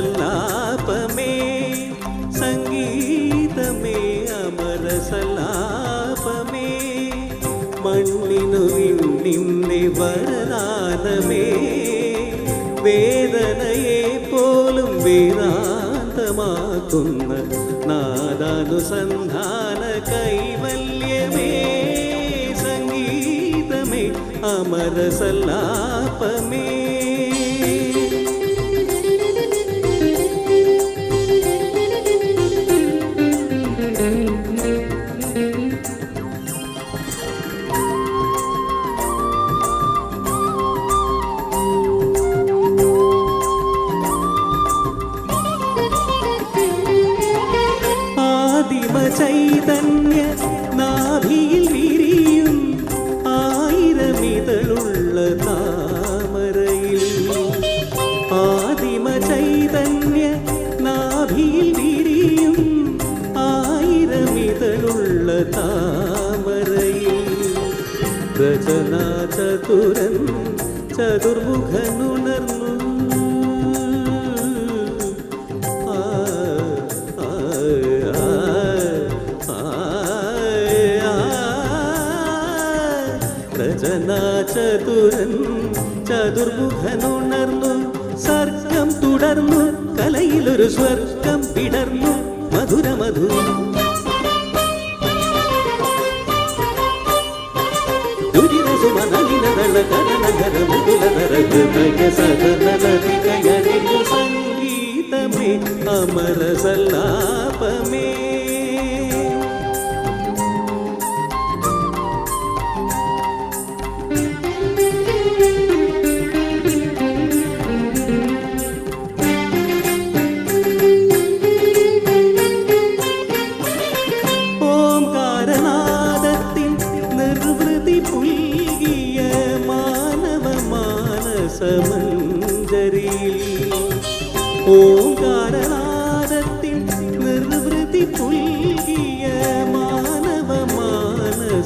അമരസല്ലാപമേ സംഗീതമേ അമരസല്ലാപമേ മണ്ണിനു വിണ്ണിന്റെ വരദാനമേ വേദനയെ പോലും വേദാന്തമാക്കുന്ന നാദാനുസന്ധാന കൈവല്യമേ സംഗീതമേ അമരസല്ലാപമേ ചൈതന്യ നാഭിയിൽ വിരിയും ആയിരമിതളുള്ള താമരയിൽ ആദിമ ചൈതന്യ നാഭിയിൽ വിരിയും ആയിരമിതളുള്ള താമരയിൽ രചനാ ചതുരൻ ചതുർമുഖനുണർന്നു ചതുരൻ ചതുർമുഖനുണർന്നു സർഗം തുടർന്നു കലയിലൊരു സ്വർഗം വിടർന്നു മധുര മധു സംഗീതമേ അമരസല്ലാപമേ ഓംകാരനാദത്തിൻ നിർവൃതി പുൽകിയ മാനവ മാനസമഞ്ജരിയിൽ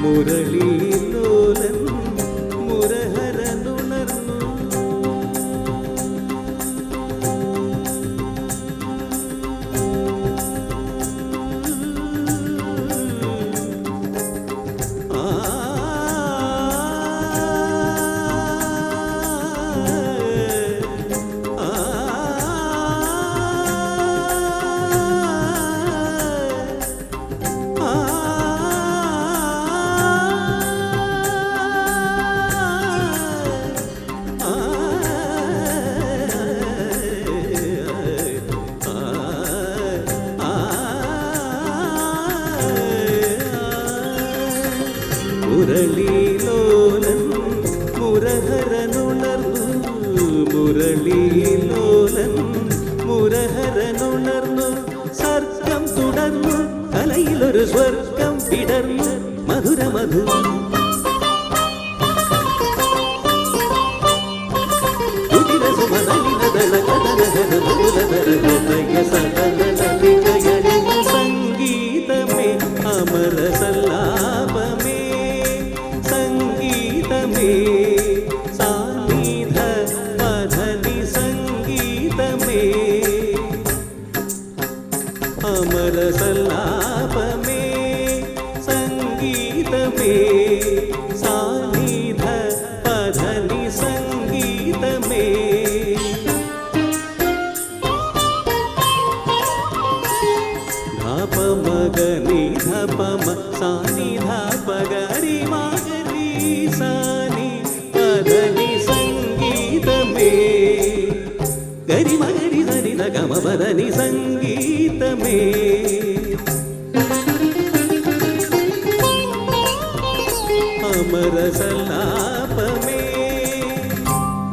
മുരളീലോലൻ മുരഹരനുണർന്നു മുരളീലോലൻ മുരഹരനുണർന്നു മുരളീലോലൻ മുരഹരനുണർന്നു സർഗം തുടർന്നു കലയിലൊരു സ്വർഗം വിടർന്നു മധുര മധു സംഗീതമേ അമരസല്ലാപമേ സംഗീതമേ സാനിധ പധനി സംഗീതമേ അമരസല്ലാപമേ ధ పమ సాని ధ పగరి మగరి సాని పదని సంగీతమే గరి మగరి సని ధ గమ పదని సంగీతమే అమర సల్లాపమే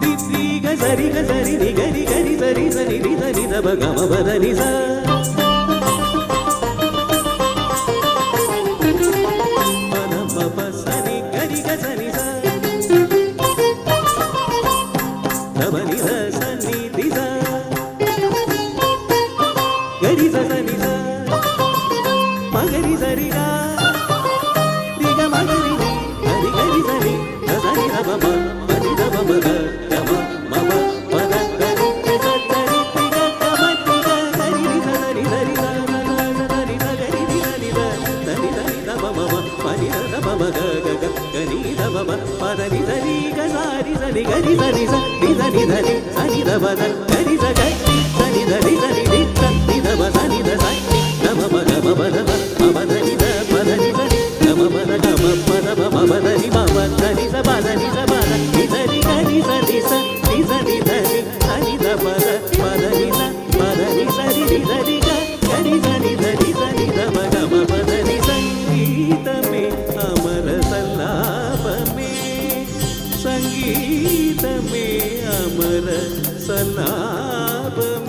రిత్రి గరి గరి ని గరి గరి సరి సని ని ధని ధ గమ పదని స గరి సని స మగరి సరిగా రిగ మగరి గరి గరి సని సని ద మమ పని ద మమ గ గమ మమ పద గరి స సరి రిగ గమ రిగ గరి సని సరి ద సని ద గరి రి సని ద సని సని ద మమ పని ద మమ గ గ గ గని ద మమ పద ని సరి గ సారి సని గరి సని స రి సని ధని సని ద పద గరి స గరి సని ధని సని రి సని ద పద ని ద సని ద మమ గ మమ ద మమ ద ని ద పద ని సని ద మమ ద గ మ పద మమ ద ని మమ ద ని స పద ని స పద ని సరి గరి సని స ని సని ధని సని ద పద పద ని స పద ని సరి రి సరి గ గరి సని ధని సని ద మ గ మ పద ని సంగీతమే అమర సల్లాపమే సంగీతమే అమర సల్లాపమే